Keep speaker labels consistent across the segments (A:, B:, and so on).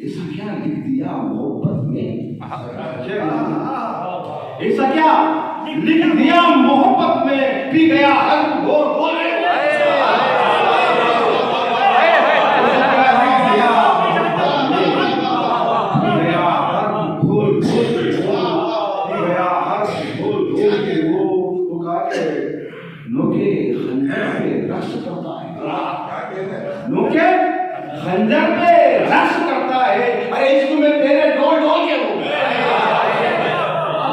A: ऐसा क्या लिख दिया मोहब्बत में,
B: ऐसा क्या लिख दिया मोहब्बत में, पी गया हर घोर घोर
A: नोके खंजर पे रक्स करता है। अरे इश्क में तेरे डोल डोल के हो,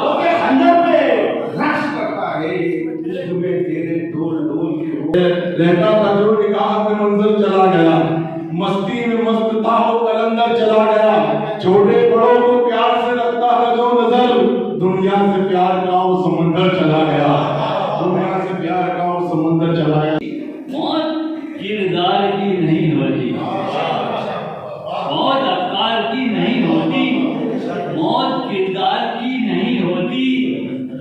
A: नोके खंजर पे रक्स करता है, इश्क में तेरे डोल डोल के हो।
B: रहता था जो निकाह पे मंजर चला गया, मस्ती में मस्त था वो कलंदर चला गया। छोटे बड़ों को प्यार से रखता है जो नजर, दुनिया से प्यार का वो समंदर चला गया, दुनिया से प्यार का वो समंदर चला गया।
C: मौत किरदार की नहीं होती, मौत अवतार की नहीं होती, मौत किरदार की नहीं होती,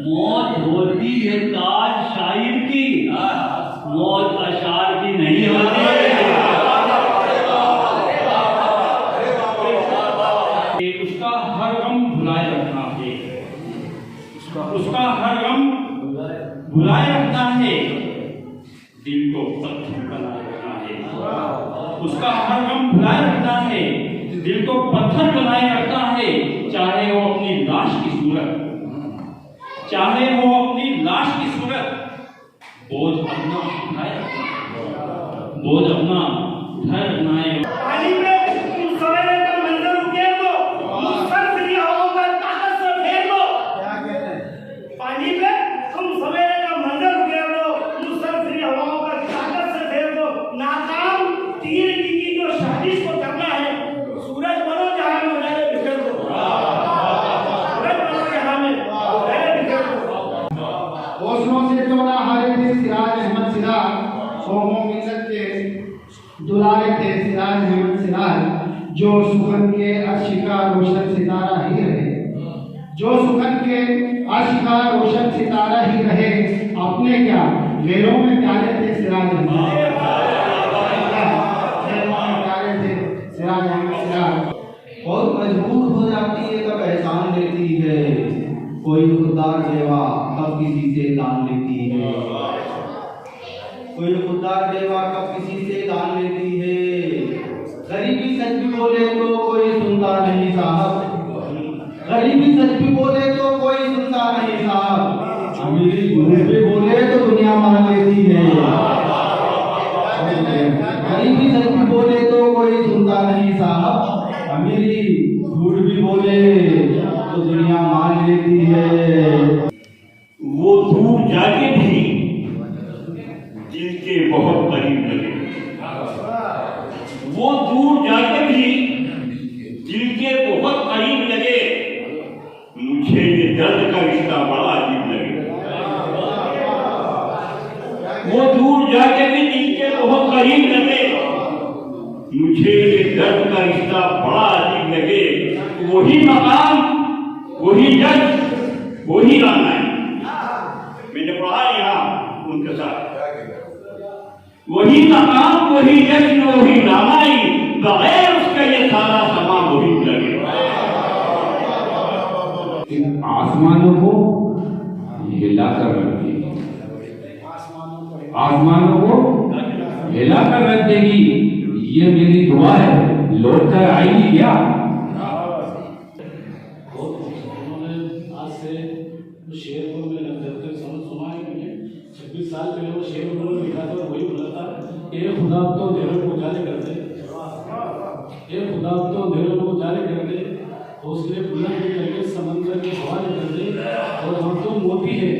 C: मौत होती है ताज शायर की, मौत अशार की नहीं होती। उसका हर गम भुलाए रखना है, उसका हर गम भुलाए रखना है, दिल को पत्थर बनाए रखना है, उसका हर गम भुलाए रखना है, दिल को पत्थर बनाए रखना है। चाहे वो अपनी लाश की सूरत, चाहे वो अपनी लाश की सूरत, बोझ अपना उठाए रखना, बोझ अपना उठाए रखना है।
D: पानी में तुम सवेरे का मंजर उकेर दो, मुस्तक की हवाओं का ताकत से फेर दो। क्या कहते हैं? पानी में तुम सवेरे का मंजर उकेर दो, मुस्तक की हवाओं का ताकत से फेर दो। नाकाम तीर की जो साजिश को करना है, सूरज बनो जहां में उजाले बिखेर दो, सूरज बनो जहां में उजाले बिखेर दो।
E: ओसलों से चौड़ा हारे थे सिराज अहमद सिराज, कौमों मिल्लत के दुलारे थे सिराज अहमद सिराज। जो सुखन के अर्श का रोशन सितारा ही रहे, जो सुखन के अर्श का रोशन सितारा ही रहे, अपने क्या गैरों में प्यारे थे सिराज अहमद, गैरों में प्यारे थे सिराज अहमद सिराज।
A: और मजबूर हो जाती है तब एहसान देती है, कोई खुददार देवा कब किसी से दान लेती है, कोई खुददार देवा कब किसी से दान लेती है। गरीबी सच भी बोले तो कोई सुनता नहीं साहब, गरीबी सच भी बोले तो कोई सुनता नहीं साहब, अमीरी झूठ भी बोले तो दुनिया मान लेती है, गरीबी सच भी बोले तो कोई सुनता नहीं साहब, अमीरी झूठ भी बोले तो दुनिया मान लेती है।
C: वो दूर जाके भी दिल के बहुत करीब लगे, वो दूर जाके भी दिल के बहुत करीब लगे, मुझे ये दर्द का रिश्ता बड़ा अजीब लगे। वो दूर जाके भी दिल के बहुत करीब लगे, मुझे ये दर्द का रिश्ता बड़ा अजीब लगे। वही मकाम, वही जज, वही रानाई, मैंने पढ़ा यहाँ उनके साथ, वही मकाम, वही जश्न, वही रानाई, बगैर उसका ये सारा समा वही लगे।
F: इन आसमानों को हिलाकर रख देगी, आसमानों को हिलाकर रख देगी, ये मेरी दुआ है। लौट कर आएगी क्या?
G: आज से शेर को मैं जब तक सुना है मैंने 26 साल पहले वो शेर उन्होंने लिखा था और वही बोला था, ए खुदा तो अंधेरों को उजाले कर दे, ए खुदा तो अंधेरों को उजाले कर दे, हौसले बुलंद करके समंदर के हवाले कर दे, और हम तो मोती है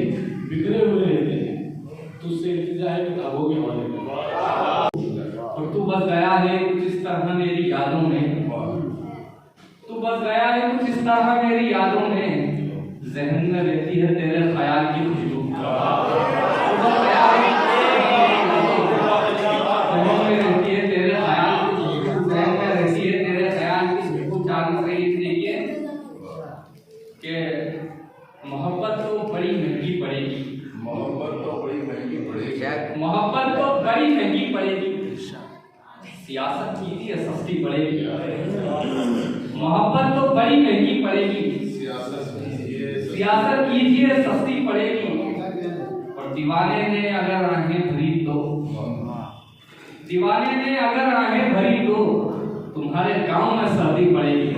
G: बिखरे हुए रहते हैं, तुझसे इल्तिजा है कि ख्वाबों के हवाले कर दे।
F: और तू बस गया है कुछ इस तरह मेरी यादों में, तू बस गया है कुछ इस तरह मेरी यादों में, ज़हन में रहती है तेरे ख्याल की खुशबू, तू बस गया है ज़हन में रहती है तेरे ख्याल की खुशबू, ज़हन में रहती है तेरे ख्याल की खुशबू। जानना चाहिए देखिए कि मोहब्बत तो बड़ी महंगी पड़ेगी, मोहब्बत तो बड़ी महंगी पड़ेगी, मोहब्बत तो बड़ी महंगी पड़ेगी, सियासत कीजिए सस्ती पड़ेगी, मोहब्बत तो बड़ी महंगी पड़ेगी। सियासत कीजिए सस्ती पड़ेगी, और दीवाने ने अगर आंखें भरी तो, दीवाने ने अगर आंखें भरी तो तुम्हारे गांव में सर्दी पड़ेगी।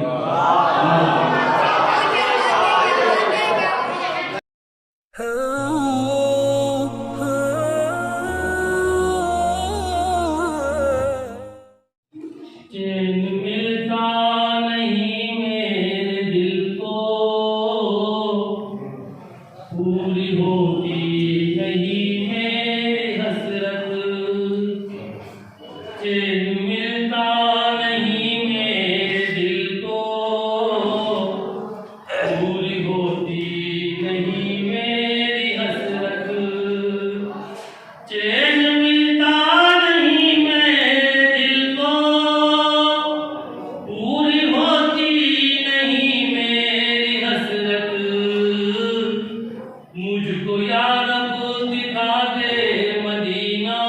C: चैन मिलता नहीं मेरे दिल को, पूरी होती नहीं मेरी हसरत। चैन मिलता नहीं मेरे दिल को, पूरी होती नहीं मेरी हसरत। चैन मिलता नहीं मेरे दिल को, पूरी होती नहीं मेरी हसरत। मुझको या रब दिखा दे मदीना,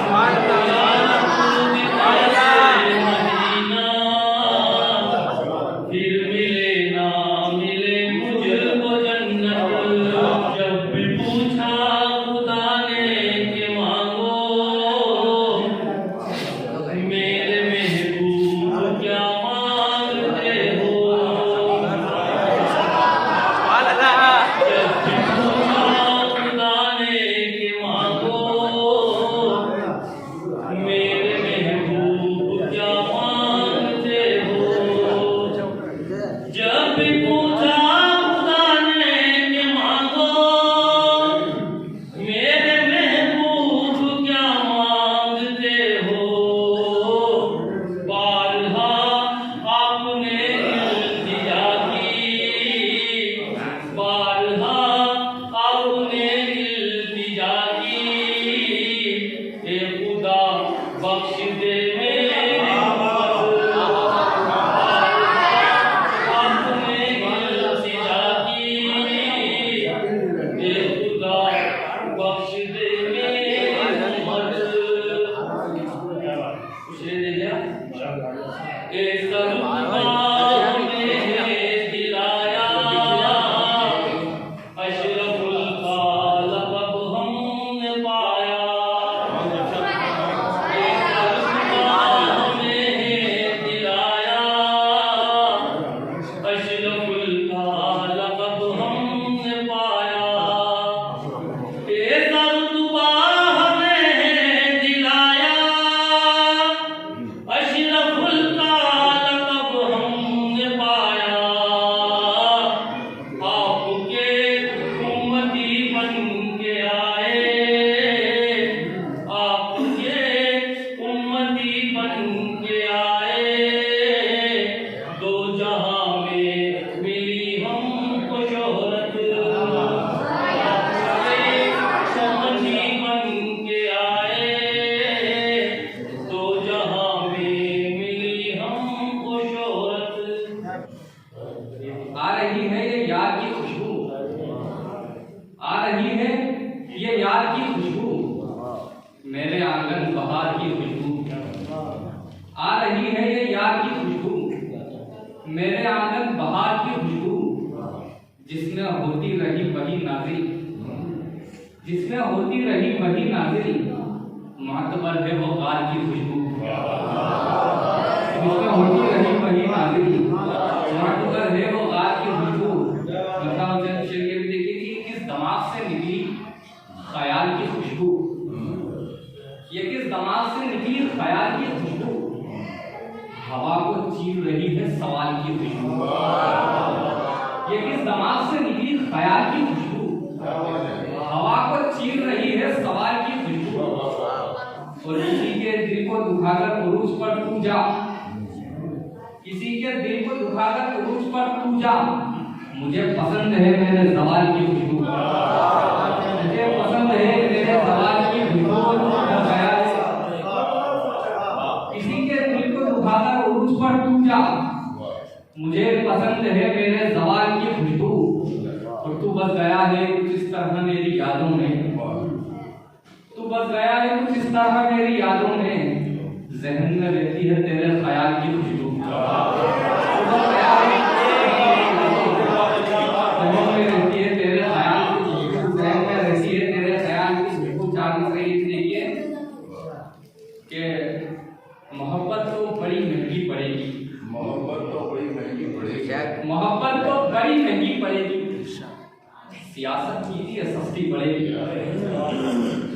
C: मुझको या रब दिखा दे मदीना। फिर मिले ना मिले मुझको जन्नत। जब भी पूछा खुदा ने कि मांगो, मेरे महबूब क्या मांगते हो। जब भी पूछा खुदा ने कि मांगो, मेरे महबूब क्या मांगते हो। जब भी पूछा खुदा ने कि मांगो, मेरे महबूब क्या मांगते हो। बारहा आपने इल्तिजा की, बारहा आपने इल्तिजा की, ए खुदा बख्श दे मेरी उम्मत। आपने इल्तिजा की, ए खुदा बख्श दे मेरी उम्मत। कुछ ले लिया? ए सरुखा में दिलाया, अशरफुल खालक अब हमने पाया। ए सरुखा में दिलाया, अशरफुल खालक अब हमने पाया। ए दर्दुबा हमें दिलाया, अशरफुल खालक अब हमने पाया। आपके उम्मती बन के आए, आपके उम्मती बन के आए। दो जहां में मिली हमको शोहरत। आपके उम्मती बन के आए, दो जहां में मिली हमको शोहरत।
F: आ रही है ये यार की खुशबू, आ रही है ये यार की खुशबू, मेरे आंगन बहार की खुशबू। आ रही है ये यार की खुशबू, मेरे आंगन बहार की खुशबू। जिसमें होती रही वही नाज़री, जिसमें होती रही वही नाज़री, मातबर है वो कार की खुशबू। जिसमें होती रही वही नाज़री, मातबर है वो कार की खुशबू। बताओ जब चलिए देखिए कि किस दिमाग से निकली ख्याल की खुशबू, ये किस दिमाग से निकली ख्याल की खुशबू। हवा को चीर रही है सवाल की खुशबू, ये किस दिमाग से निकली ख्याल की खुशबू। हवा को चीर रही है सवाल की खुशबू। और किसी के दिल को दुखाकर उरूज पर तू जा, किसी के दिल को दुखाकर उरूज पर तू जा। मुझे पसंद है मेरे सवाल की खुशबू, मुझे पसंद है मेरे सवाल की खुशबू। किसी के दिल को दुखाकर उरूज पर तू जा, मुझे पसंद है मेरे सवाल की खुशबू। और तू बस गया है कुछ इस तरह मेरी यादों में, तू बस गया है कुछ इस तरह मेरी यादों में, जहन में रहती है तेरे ख्याल की खुशबू। तू बस गया है जहन में रहती है तेरे ख्याल की खुशबू, जहन में रहती है तेरे ख्याल की खुशबू। जानना सही इसलिए कि मोहब्बत तो बड़ी महंगी पड़ेगी,
B: मोहब्बत तो बड़ी महंगी पड़ेगी,
F: मोहब्बत तो बड़ी महंगी पड़ेगी, सियासत कीजिए सस्ती पड़ेगी।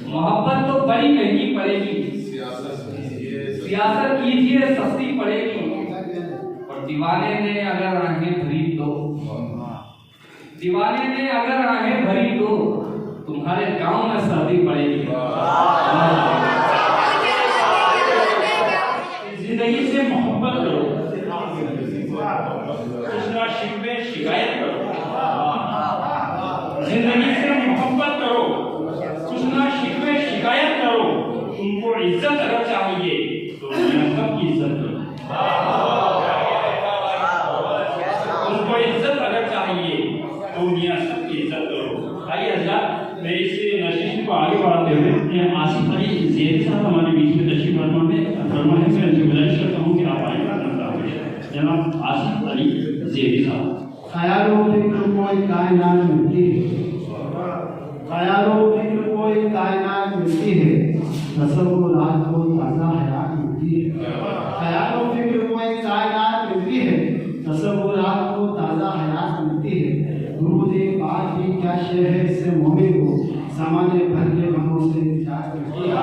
F: मोहब्बत तो बड़ी महंगी पड़ेगी, सियासत कीजिए सस्ती पड़ेगी। और दीवाने ने अगर आंखें भरी तो, दीवाने ने अगर आंखें भरी तो तुम्हारे गांव में सर्दी पड़ेगी।
C: जिंदगी से मोहब्बत करो, कुछ शिकवे शिकायत करो। जिंदगी से मोहब्बत करो, कुछ ना शिकवे शिकायत करो। तुमको इज्जत अगर चाहिए तो दुनिया सबकी इज्जत करो। तुमको इज्जत अगर चाहिए तो दुनिया सबकी इज्जत करो। आइए हज़रात, मैं इस नशीश को आगे बढ़ाते हुए आसिफ अली ज़ेदी साहब हमारे बीच में तशरीफ फरमा है। मैं उनसे गुजारिश करता हूँ कि आप आइए। जनाब आसिफ अली ज़ेदी साहब।
E: ख्यालों फिक्र कोई कायनात मिलती है, ख्यालों फिक्र कोई कायनात मिलती है, तसव्वुरात को ताज़ा हयात मिलती है। ख्यालों फिक्र कोई कायनात मिलती है, तसव्वुरात को ताज़ा हयात मिलती है। दुरूद पाक भी क्या शेर है, इससे मोमिन को ज़माने भर के गमों से निजात मिलती है।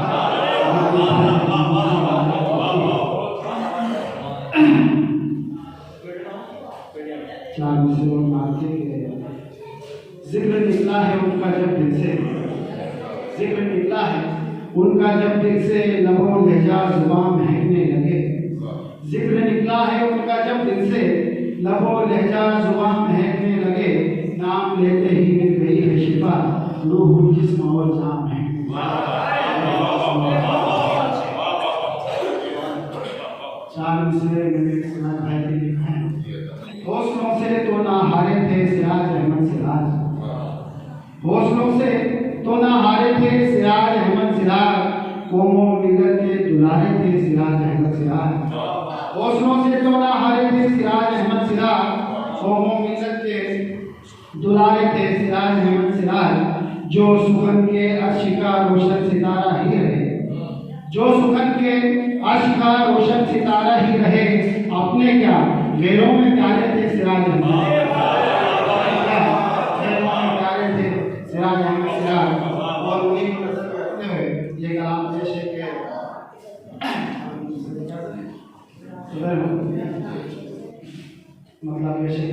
E: चार मिसरों मारते जिक्र निकला है उनका जब दिल से, जिक्र निकला है उनका जब दिल से, लबों लहजा जुबान महकने लगे। जिक्र निकला है उनका जब दिल से, लबों लहजा जुबान महकने लगे। नाम लेते ही मिल गई है शिफा, रूह जिस्म और जान है। चार मिसरे में सुना भाई के लिखा है, हौसलों से तो ना हारे थे सिराज अहमद सिराज, हौसलों से तो ना हारे थे सिराज अहमद सिराज, कौमों मिलत के दुलारे थे सिराज अहमद सिराज। हौसलों से तो ना हारे थे सिराज अहमद सिराज, कौमों मिलत के दुलारे थे सिराज अहमद सिराज। जो सुखन के अर्श का रोशन सितारा ही रहे, जो सुखन के अर्श का रोशन सितारा ही रहे। अपने क्या गैरों में प्यारे थे सिराज अहमद, गैरों में प्यारे थे सिराज अहमद सिराज। और उन्हीं को करते हुए ये कलाम पेश है कि मतलब पेश है,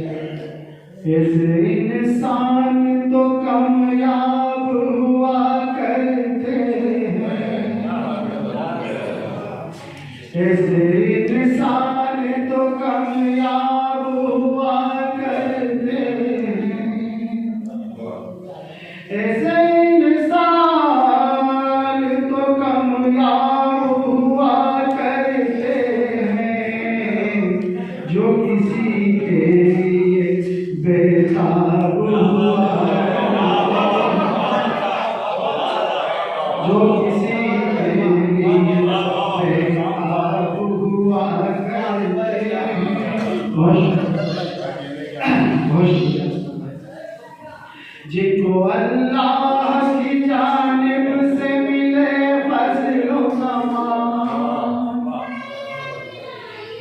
E: ऐसे इंसान तो कामयाब हुआ करते हैं, ऐसे इंसान तो कामयाब हुआ करते हैं, ऐसे इंसान तो कामयाब हुआ करते हैं, जो किसी के लिए बेताब हुआ, जो किसी के लिए बेताब हुआ करते हैं। जिनको अल्लाह की जानिब से मिले फज़्ल-ओ कमाल,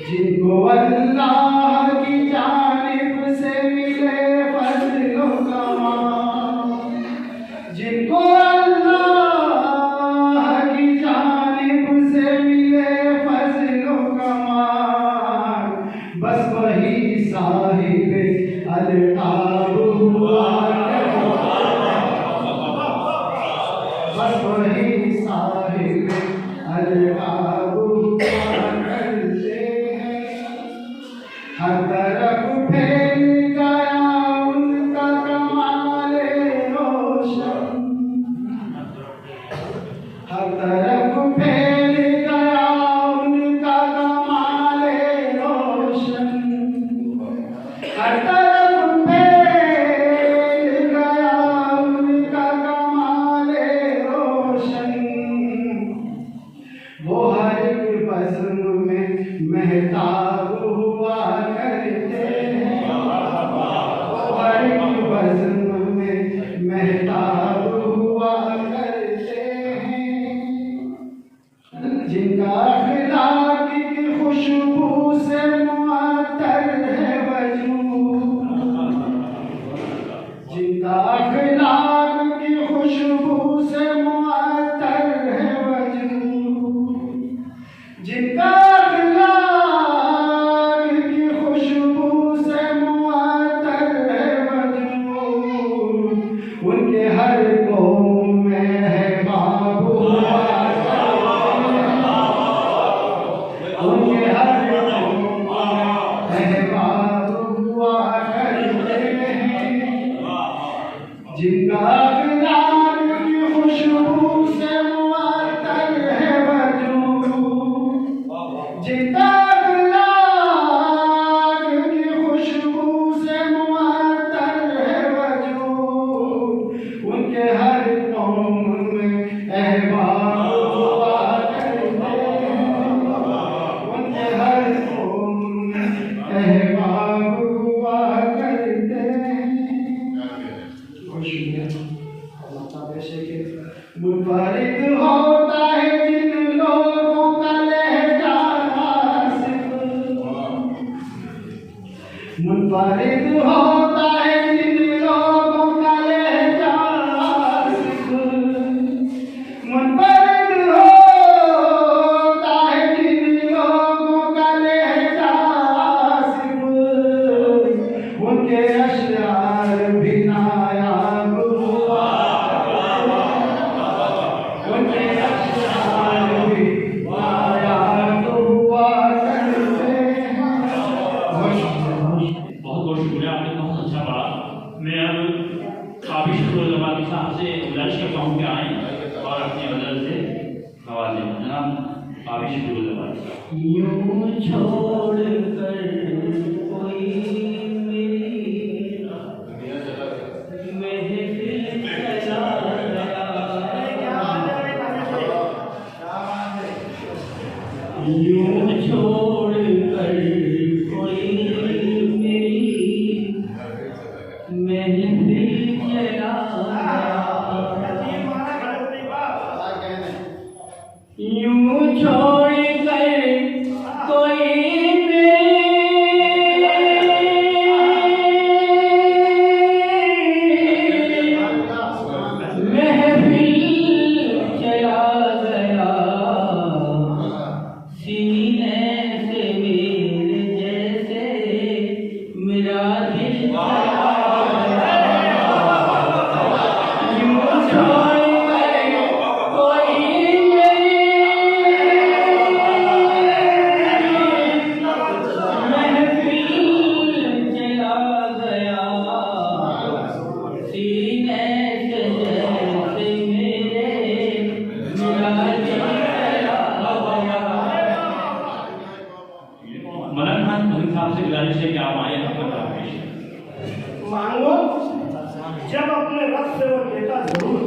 E: जिनको अल्लाह की जानिब से मिले फज़्ल-ओ कमाल, जिनको अल्लाह की जानिब से मिले फज़्ल-ओ कमाल, बस वही साहिब अल्ताब हुआ, बस वही साहिब अल्ताब हुआ करते हैं। हर तरफ फैल गया उनका कमाले रोशन, हर तरफ फैल गया उनका कमाले रोशन, हर तरफ फैल गया उनका कमाले रोशन। हर एक बज़्म में महताब हुआ करते हैं, हर एक बज़्म में महताब हुआ करते हैं, जिनका अखलाक की खुशबू से मुअत्तर है वजूद, जिनका अखलाक की खुशबू से मुअत्तर है वजूद, जिनका अखलाक की खुशबू से मुअत्तर है वजूद, उनके हर कौम में है बाबू हुआ करते हैं, उनके हर कौम में है बाबू हुआ करते हैं, जिनका अखलाक की खुशबू से मुअत्तर है वजूद, जिनका अखलाक की खुशबू से मुअत्तर है वजूद, उनके हर कौम में अहबाब हुआ करते हैं, उनके हर कौम में अहबाब हुआ करते हैं। मुनफरिद होता है जिन लोगों का लहजा आसिफ, मुनफरिद होता है जिन लोगों का लहजा आसिफ, मुनफरिद होता है जिन लोगों का लहजा आसिफ, उनके अशआर भी नायाब हुआ, उनके अशआर भी नायाब हुआ करते हैं।
C: बहुत बहुत शुक्रिया, आपने बहुत अच्छा पढ़ा। मैं अब काबिश खुरजमानी साहब से गुजारिश करता हूँ कि आएँ और अपनी मदद से हवाले जनाब काबिश खुरजमानी साहब।
A: यूं छोड़ कर कोई मेरी महफिल चला गया, यूं छोड़ कर कोई मेरी महफिल चला गया, यूं छोड़ कर कोई महफिल चला गया, सीने से मेरे जैसे मेरा दिल चला गया, यूं छोड़ कर कोई
C: मलन खान मलिक साहब से गुजारिश है कि आप आए अपना काम पेश करें।
D: मांगो जब अपने रब से वो देता जरूर,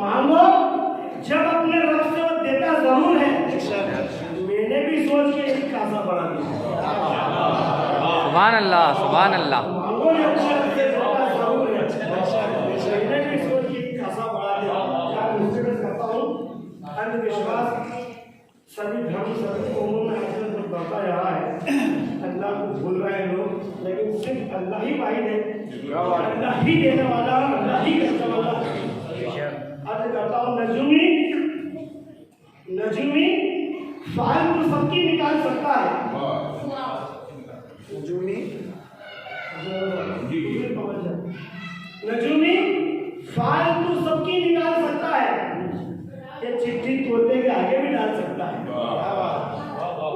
D: मांगो जब अपने रब से वो देता जरूर है। मैंने भी सोच के एक खासा बढ़ा दिया।
F: सुभान अल्लाह, सुभान अल्लाह।
D: मांगो जब अपने रब से देता जरूर है। मैंने भी सोच के एक खासा बढ़ा दिया। क्या मुझसे करता हूँ अंधविश्वास सभी धर्म सभी कौमों में आजकल जो बढ़ता रहा है, अल्लाह को भूल रहे हैं लोग, लेकिन सिर्फ अल्लाह ही वाहिद है, अल्लाह ही देने वाला, अल्लाह ही करने वाला। अर्ज करता हूँ नजूमी, नजूमी फाइल तो सबकी निकाल सकता है, नजूमी नजूमी फाइल तो सबकी निकाल सकता है, ये चिट्ठी तोते के आगे भी डाल सकता है।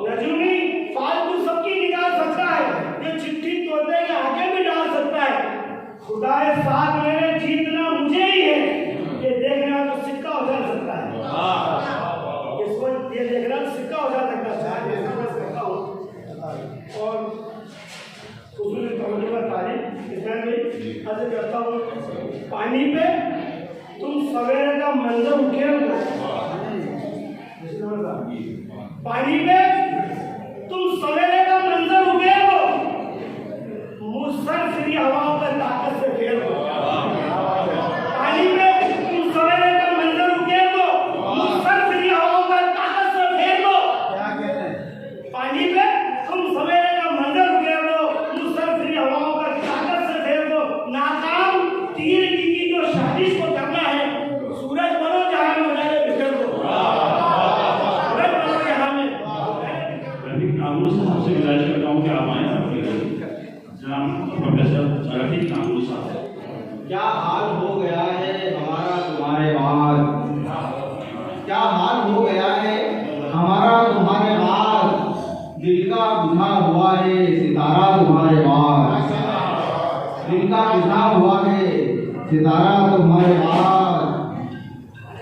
D: नजूमी फालतू सबकी निकाल सकता है, ये चिट्ठी तोते के आगे भी डाल सकता है। खुदाए साथ मेरे जीतना मुझे ही है, ये देखना तो सिक्का हो जा सकता है, इसको ये देखना तो सिक्का हो जा सकता है। और तारीफ इसमें अर्ज करता हूँ, पानी पे तुम सवेरे का मंजर उठे हो, पानी पे तुम सवेरे का मंजर उगेर दो, मुसलसल हवाओं पर ताकत से फेर दो। पानी पे तुम सवेरे का मंजर उगेर दो, मुसलसल हवाओं पर ताकत से फेर दो। पानी पे तुम सवेरे का मंजर उगेर दो, मुसलसल हवाओं पर ताकत से फेर दो। नाकाम तीर की जो शादिश को करना है, सूरज बनो जहां में उजाले बिखेर दो। सूरज बनो जहां में।
C: रफीक कामरू साहब से गुजारिश करता हूँ कि आप आए जनाब प्रोफेसर रफीक कामरू साहब।
A: क्या हाल हो गया है हमारा तुम्हारे बाद, क्या हाल हो गया है हमारा तुम्हारे बाद, दिल का बुझा हुआ है सितारा तुम्हारे बाद, दिल का बुझा हुआ है सितारा तुम्हारे बाद।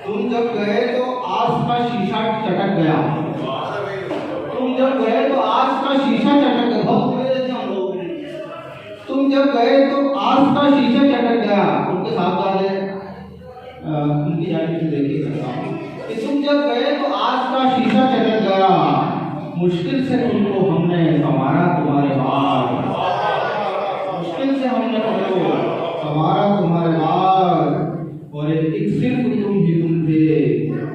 A: तुम जब गए तो आस का शीशा चटक गया, तुम जब गए तो आस का शीशा चटक गया। बहुत मेरे से हम लोग, तुम जब गए तो आस का शीशा चटक गया। उनके साथ वाले उनकी जाने से देखिए कि तुम जब गए तो आस का शीशा चटक गया, मुश्किल से तुमको हमने संवारा तुम्हारे बाद, मुश्किल से हमने तुमको संवारा तुम्हारे बाद। और एक सिर्फ तुम ही तुम थे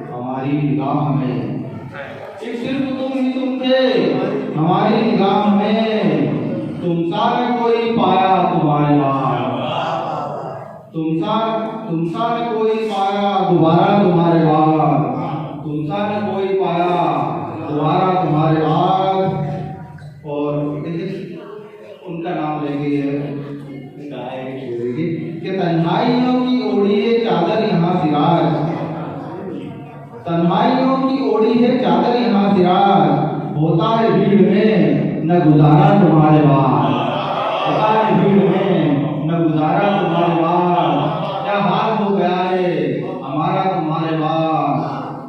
A: हमारी निगाह में, एक सिर्फ तुम ही तुम थे हमारी निगाह में। तुमसा ने कोई पाया तुम्हारे बाद, तुमसा ने कोई पाया दोबारा तुम्हारे बाद, तुमसा ने कोई पाया दोबारा तुम्हारे बाद। और उनका नाम लेंगे कि तन्हाइयों की ओढ़ी है चादर यहाँ सिराज, तन्हाइयों की ओढ़ी है चादर यहाँ सिराज। होता है भीड़ में न गुजारा तुम्हारे बाद, होता है भीड़ में न गुजारा तुम्हारे बाद। क्या हाल हो गया है हमारा तुम्हारे बाद,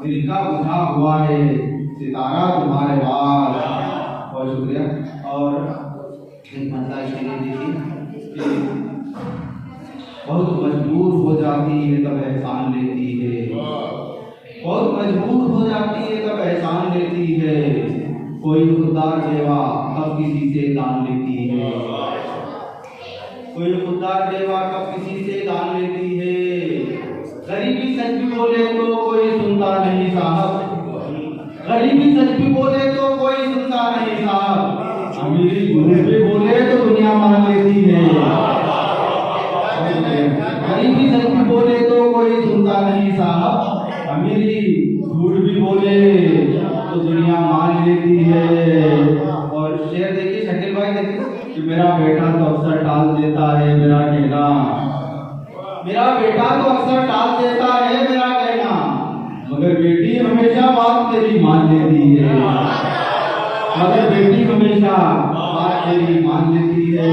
A: दिल का बुझा हुआ है सितारा तुम्हारे बाद। बहुत शुक्रिया। और एक मतलब देखिए, बहुत मजबूर हो जाती है तब एहसान लेती है, बहुत मजबूर हो जाती है तब एहसान लेती है। कोई खुददार देवा कब किसी से दान लेती है, कोई खुददार देवा कब किसी से दान लेती है। गरीबी सच भी बोले तो कोई सुनता नहीं साहब, गरीबी सच भी बोले तो कोई सुनता नहीं साहब। अमीरी झूठ भी बोले तो दुनिया मान लेती है, गरीबी सच भी बोले तो कोई सुनता नहीं साहब। अमीरी झूठ भी बोले तो दुनिया मान लेती है। और शेर देखिए शकील भाई, देखिए कि मेरा बेटा तो अक्सर टाल देता है मेरा कहना, मेरा बेटा तो अक्सर टाल देता है मेरा कहना, मगर बेटी हमेशा बात तेरी मान लेती है, मगर बेटी हमेशा बात तेरी मान लेती है।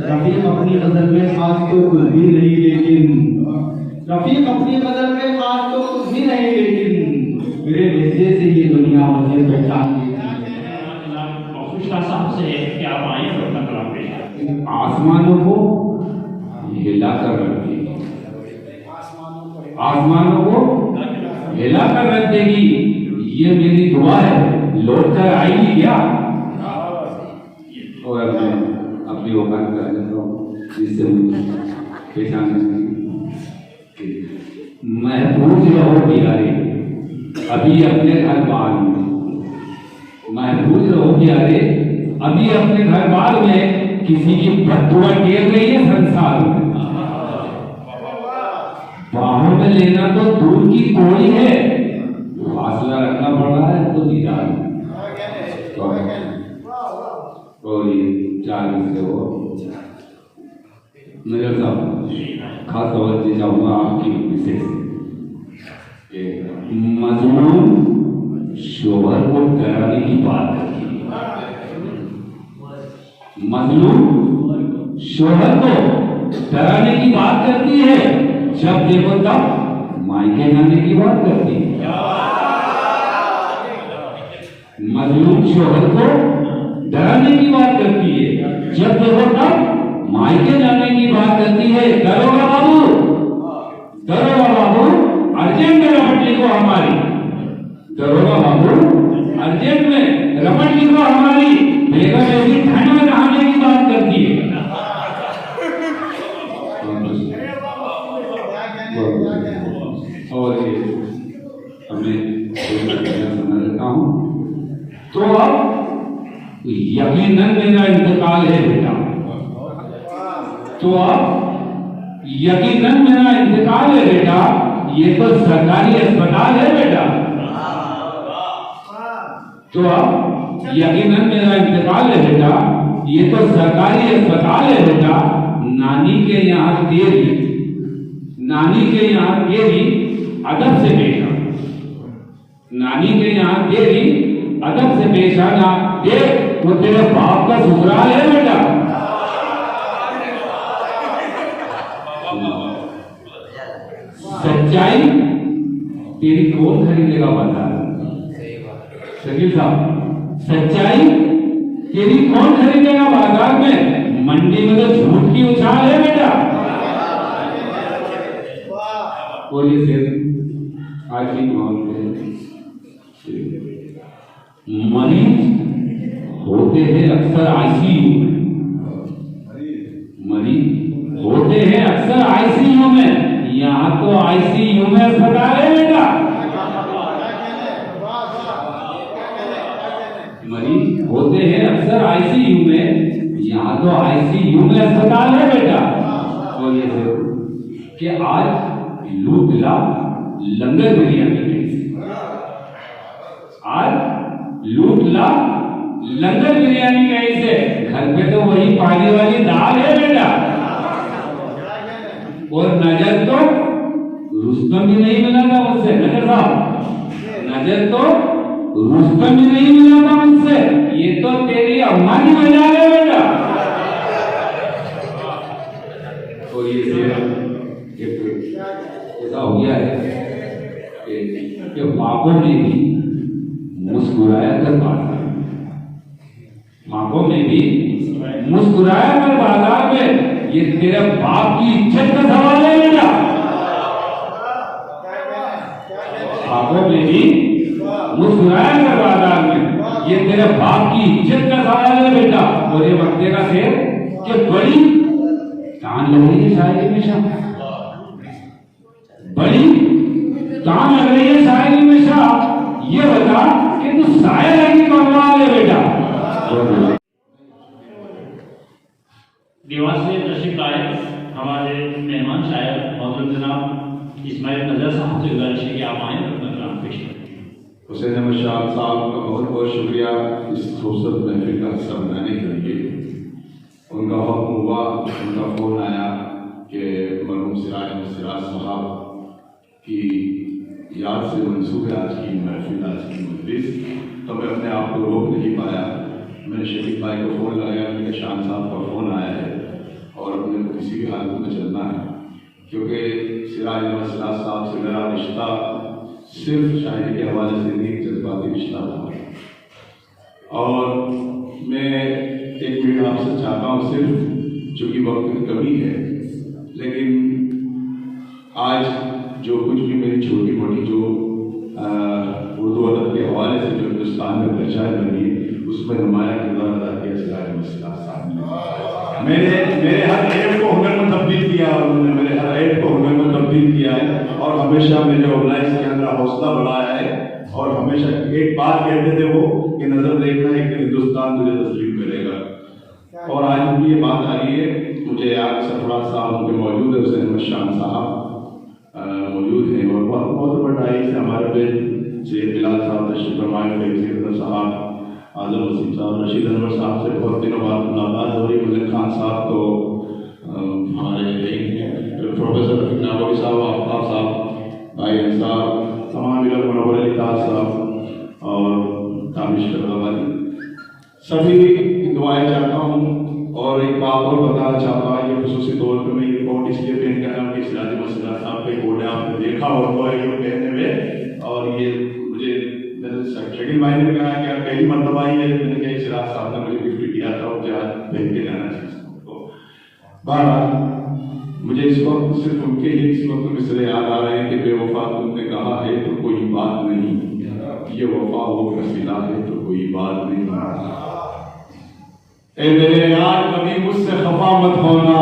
A: रफीक अपनी गजल में खास तो कुछ भी नहीं, लेकिन रफीक अपनी गजल में खास तो कुछ भी नहीं, लेकिन मेरे लहजे से ये दुनिया मुझे पहचान लेती है।
C: साहब से क्या आप आए और अपना कलाम पेश करें।
H: आसमानों को हिला कर रख देगी, आसमानों को हिला कर रख देगी, ये मेरी दुआ है। लौट कर आएगी क्या? और मैं अपनी औकात कर देता हूँ जिससे पहचान महफूज रहो बिहारी अभी अपने घर बार में, महफूज रहो बिहारी अभी अपने घर बार में। किसी की बददुआ गिर रही है संसार में, बाहों में लेना तो दूर की कोई है, फासला रखना पड़ रहा है तो दीदार में। और ये चार से हो नजर साहब खास तौर से चाहूंगा आपकी विशेष मजलूम शोहर को डराने की बात करती है, मजलूम शोहर को डराने की बात करती है, जब देखो तब मायके जाने की बात करती है। मजलूम शोहर को डराने की बात करती है, जब देखो तब मायके जाने की बात करती है। दरोगा बाबू, दरोगा बाबू अर्जेंट में रपटली को हमारी दरोगा बाबू अर्जेंट में रमन जी को हमारी बेगम ऐसी ठंड में नहाने की बात करती है। और ये हमें समझ रखा हूँ तो अब यकीनन मेरा इंतकाल है बेटा, तो अब यकीनन मेरा इंतकाल है बेटा, ये तो सरकारी अस्पताल है बेटा, तो अब यकीनन मेरा इंतकाल है बेटा, ये तो सरकारी अस्पताल है बेटा। नानी के यहाँ तेरी अदब से पेश आना, नानी के यहाँ तेरी अदब से पेश आना। देख वो तेरे बाप का ससुराल है बेटा। सच्चाई तेरी कौन खरीदेगा बाजार? शकील साहब, सच्चाई तेरी कौन खरीदेगा बाजार में? मंडी में तो झूठ की उछाल है बेटा। बोलिए सर, आज की माहौल में मरीज होते हैं अक्सर आईसीयू में, यहाँ तो आईसीयू में अस्पताल है बेटा। मरीज होते हैं अक्सर आईसीयू में, यहाँ तो आईसीयू में अस्पताल है बेटा। बोलिए सर कि आज लूट ला लंगर बिरयानी कैसे, आज लूट ला लंगर बिरयानी कैसे? घर पे तो वही पानी वाली दाल है बेटा। और नजर तो रुस्तम भी नहीं मिला था मुझसे, नजर साहब, नजर तो रुस्तम भी नहीं मिला था मुझसे, ये तो तेरी अम्मा की वजह है बेटा। और ये ऐसा हो गया है कि बापों ने भी मुस्कुराया कर बाजार, बापों ने भी मुस्कुराया कर बाजार में। ये तेरे बाप की इज्जत का सवाल है बेटा। बापों ने भी मुस्कुराया कर बाजार में, ये तेरे बाप की इज्जत का सवाल है बेटा। और ये वक्ते का शेर कि बड़ी कान लग रही है शायरी में शाह, बड़ी कान लग रही है शायरी में शाह, ये बता कि तू शायर है कि कव्वाल है बेटा।
C: देवास से तशरीफ लाए हमारे मेहमान शायर मोहतरम जनाब इस्माइल नजर साहब से गुजारिश है कि आप आए और अपना कलाम पेश करें।
B: हुसैन अहमद शाह साहब का बहुत बहुत शुक्रिया इस खूबसूरत महफिल का हिस्सा बनाने के लिए। उनका हुक्म हुआ, उनका फ़ोन आया कि मरहूम सिराज अहमद सिराज साहब की याद से मंसूब है आज की महफिल, आज की मजलिस। तो मैं अपने आप को रोक नहीं पाया, मैंने शफीक भाई को फ़ोन लगाया, मैंने कहा शान साहब का फ़ोन आया है और अपने को किसी भी हालत में चलना है, क्योंकि सिराज अहमद सिराज साहब से मेरा रिश्ता सिर्फ शायरी के हवाले से नहीं, जज्बाती रिश्ता था। और मैं एक मिनट आपसे चाहता हूँ सिर्फ, चूँकि वक्त की कमी है, लेकिन आज जो कुछ भी मेरी छोटी मोटी जो उर्दू अदब के हवाले से जो हिंदुस्तान में पहचान बनी है, उसमें नुमाया किरदार अदा किया सिराज अहमद सिराज साहब ने। मेरे हर ऐब को हुनर में तब्दील किया, उन्होंने मेरे हर ऐब को हुनर में तब्दील किया है और हमेशा मेरे ओबलाइज के अंदर हौसला बढ़ाया है। और हमेशा एक बात कहते थे वो कि नजर देखना एक दिन हिंदुस्तान तुझे तस्लीम करेगा। और आज भी ये बात आ रही है, मुझे आज सरफराज साहब उनके मौजूद है, हुसैन अहमद शाह साहब मौजूद हैं और बहुत बड़ाई से हमारे पे से बिलाल साहब तशरीफ फरमाए, साहब आजम वसीम साहब, रशीद अनवर साहब से बहुत दिनों बाद मुलाकात हो रही। मलिक खान साहब तो हमारे प्रोफेसर रफीक नागौरी साहब, आफ्ताब साहब, भाई साहब, तमाम मनोवर अली ताज साहब और तामिश करवाली, सभी दुआएं चाहता हूँ। और एक बात और बताना चाहता हूँ, ये खुसूसी तौर पर मैं ये कोट इसलिए पहन कर रहा हूँ कि सिराज अहमद सिराज साहब का कोट है, आपने देखा होगा ये पहने हुए। और ये मुझे शकील भाई ने कहा कि पहली मरतबा ही है, मैंने कहा सिराज साहब ने मुझे गिफ्ट किया था और मुझे आज पहन के जाना चाहिए। तो बहरहाल मुझे इस वक्त सिर्फ उनके ही इस वक्त मिसरे याद आ रहे हैं कि बेवफा तुमने कहा है तो कोई बात नहीं, ये वफा हो वसीला है तो कोई बात नहीं। ए मेरे यार कभी मुझसे खफा मत होना,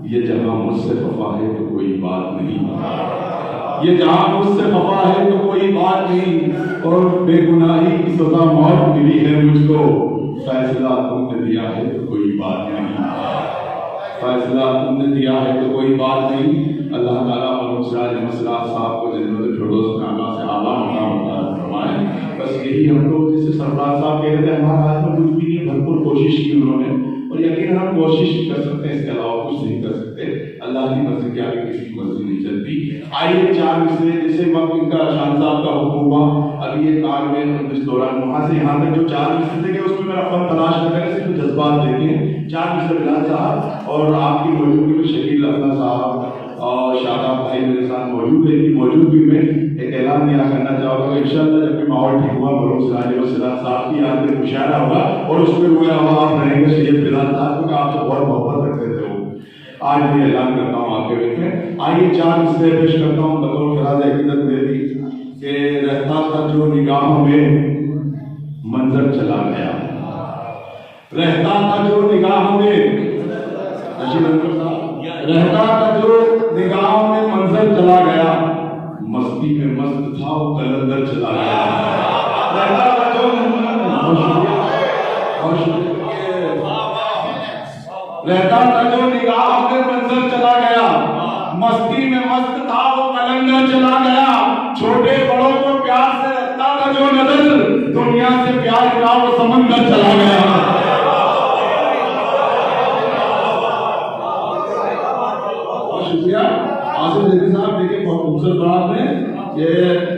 B: ये जहां मुझसे खफा है तो कोई बात नहीं, ये जहां मुझसे खफा है तो कोई बात नहीं। और बेगुनाही की सजा मौत मिली है मुझको, फैसला तुमने दिया है तो कोई बात नहीं, फैसला तुमने दिया है तो कोई बात नहीं। अल्लाह ताला मौलवी सिराज अहमद सिराज साहब को जन्नत फिरदौस में आला से आला मकाम फरमाए। बस यही हम लोग, जैसे सरदार साहब कह रहे थे, हमारे हाथ में कुछ भी नहीं, भरपूर कोशिश की उन्होंने, और यकीन हम कोशिश कर सकते हैं, इसके अलावा कुछ नहीं कर सकते। अल्लाह की मर्जी के आगे किसी की मर्जी नहीं चलती। आइए चार मिसरे, जैसे वक्त इनका शान साहब का हुक्म हुआ, अभी ये कार में इस दौरान वहां से यहाँ तक जो चार मिसरे थे उसमें मेरा फन तलाश न करें, सिर्फ जज्बात देखें। चार मिसरे बिलाल साहब और आपकी मौजूदगी में शकील अफना साहब और शादाब भाई मेरे साथ मौजूद है। कि मौजूदगी में एक ऐलान दिया करना चाहूँगा, इंशाअल्लाह जब भी माहौल ठीक हुआ, मौलवी सिराज अहमद सिराज साहब की याद में मुशायरा होगा और उसमें हुआ आप रहेंगे शहीद बिलाल साहब, क्योंकि आपसे बहुत मोहब्बत रखते थे वो। आज मैं ऐलान करता हूँ आपके बीच में। आइए चार मिसरे पेश करता हूँ बतौर खराज अकीदत मेरी कि रहता था जो निगाहों में मंजर चला गया, रहता था जो निगाहों में, रहता था जो निगाहों में मंजर चला गया, मस्ती में मस्त था वो कलंदर चला गया, रहता था जो रहता था जो निगाहों में मंजर चला गया, मस्ती में मस्त था वो कलंदर चला गया, छोटे बड़ों को प्यार से रखता था जो नजर, दुनिया से प्यार का वो समंदर चला गया। शुक्रिया आसिफ जैदी साहब, देखिए बहुत खूबसूरत बात है। ये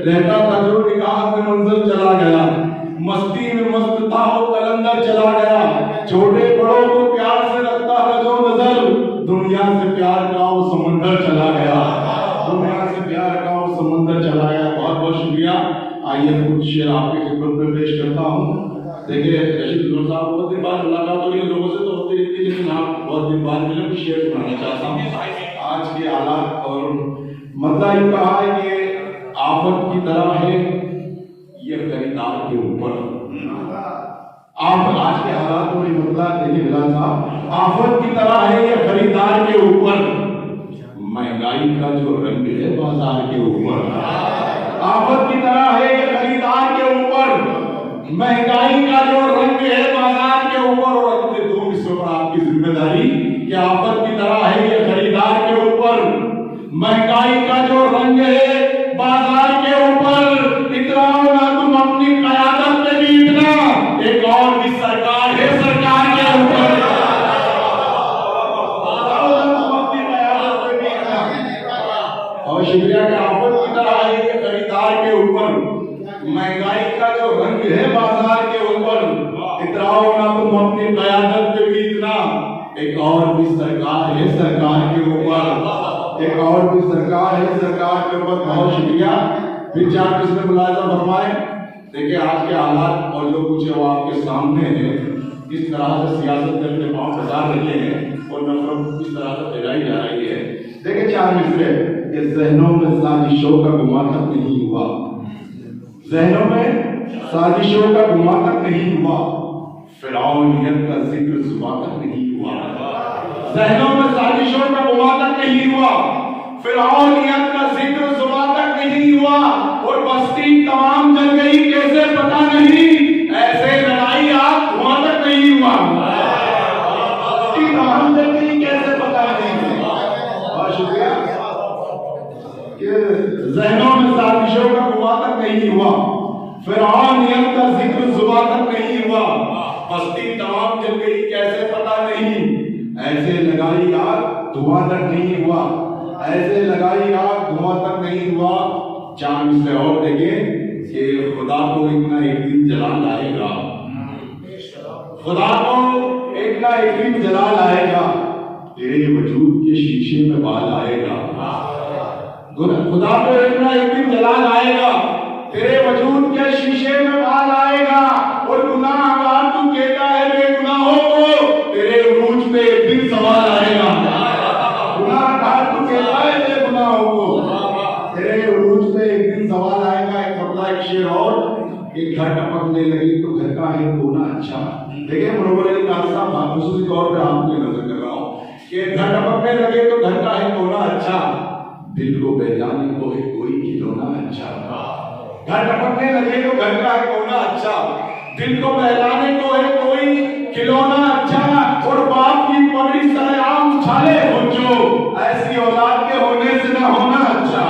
B: रहता था जो निगाह में मंजर चला गया, मस्ती में मस्त था वो कलंदर चला गया, छोटे बड़ों को प्यार से रखता है जो नजर, दुनिया से प्यार का वो समंदर चला गया, दुनिया से प्यार का वो समंदर चला गया। बहुत बहुत शुक्रिया। आइए कुछ शेर आपकी खिदमत में पेश करता हूँ। देखिए रशीद साहब, बहुत दिन बाद मुलाकात हो रही है, लोगों से तो होती रहती है, लेकिन आप बहुत दिन बाद मिले, कुछ शेर सुनाना चाहता हूँ। आज के हालात और मतलब यूं कहा है कि आफत की तरह है ये खरीदार के ऊपर, आप आज के हालात और मतलब देखिए बिलाल साहब, आफत की तरह है ये खरीदार के ऊपर, महंगाई का जो रंग है बाजार के ऊपर, आफत की तरह है ये खरीदार के ऊपर, महंगाई का जो रंग है बाजार के ऊपर। और अपने दो हिस्सों पर आपकी जिम्मेदारी कि आफत की तरह है ये खरीदार के ऊपर, महंगाई का जो रंग है बाजार के ऊपर, इतराओ ना तुम अपनी क़यादत में भी इतना, एक और भी सरकार है सरकार के ऊपर, और शुक्रिया के आफत की तरह है ये खरीदार के ऊपर, महंगाई का जो रंग है बाजार के ऊपर, इतराओ ना तुम अपनी क़यादत में भी इतना, एक और भी सरकार है सरकार के ऊपर, एक और भी सरकार है सरकार के ऊपर। बहुत शुक्रिया। फिर चार किसने मुलाज़ा फरमाए। देखिए आज के हालात और जो कुछ है वो आपके सामने है, किस तरह से सियासत में अपने पांव फंसा रहे हैं और नफरत किस तरह से फैलाई जा रही है। देखिए चार मिसरे, ये ज़हनों में साजिशों का गुमान तक नहीं हुआ, ज़हनों में साजिशों का गुमान तक नहीं हुआ, फिरौनियत का जिक्र जुबान तक नहीं हुआ, ज़हनों में साजिशों का गुमान तक नहीं हुआ, फिरौनियत का जिक्र जुबान तक नहीं हुआ, और बस्ती तमाम जल गई कैसे पता नहीं, ऐसे लड़ाई आग धुआं तक नहीं हुआ, बस्ती तमाम जल गई कैसे पता नहीं। बहुत शुक्रिया। ज़हनों में साजिशों का गुमान तक नहीं हुआ, फिरौनियत का जिक्र जुबान तक नहीं हुआ, बस्ती तमाम जल गई कैसे पता नहीं, ऐसे लगाई आग धुआं तक नहीं हुआ, ऐसे लगाई आग धुआं तक नहीं हुआ। चार मिसरे और देखें कि खुदा को इतना एक दिन जला लाएगा, खुदा को एक ना एक दिन जला लाएगा, तेरे वजूद के शीशे में बाल आएगा, खुदा को एक ना एक दिन जला लाएगा, तेरे वजूद के शीशे में बाल आएगा, और गुनाहगार तू कहता है बेगुनाहों को, तेरे उरूज पे एक दिन सवाल आएगा, गुनाहगार तू कहता है बेगुनाहों को, तेरे उरूज पे एक दिन सवाल आएगा। एक एक शेर और, एक घर टपकने लगी तो घर का है कोना अच्छा। देखिए मुनव्वर अली कासरी साहब खुसूसी तौर पे आपको नजर कर रहा हूँ कि घर टपकने लगे तो घर का है कोना अच्छा, दिल को बहलाने को है कोई खिलौना अच्छा। घर टपकने लगे तो घर का है कोना अच्छा, दिल को बहलाने को है कोई खिलौना अच्छा। और बाप की पगड़ी सरेआम उछाले बच्चों, ऐसी औलाद के होने से ना होना अच्छा।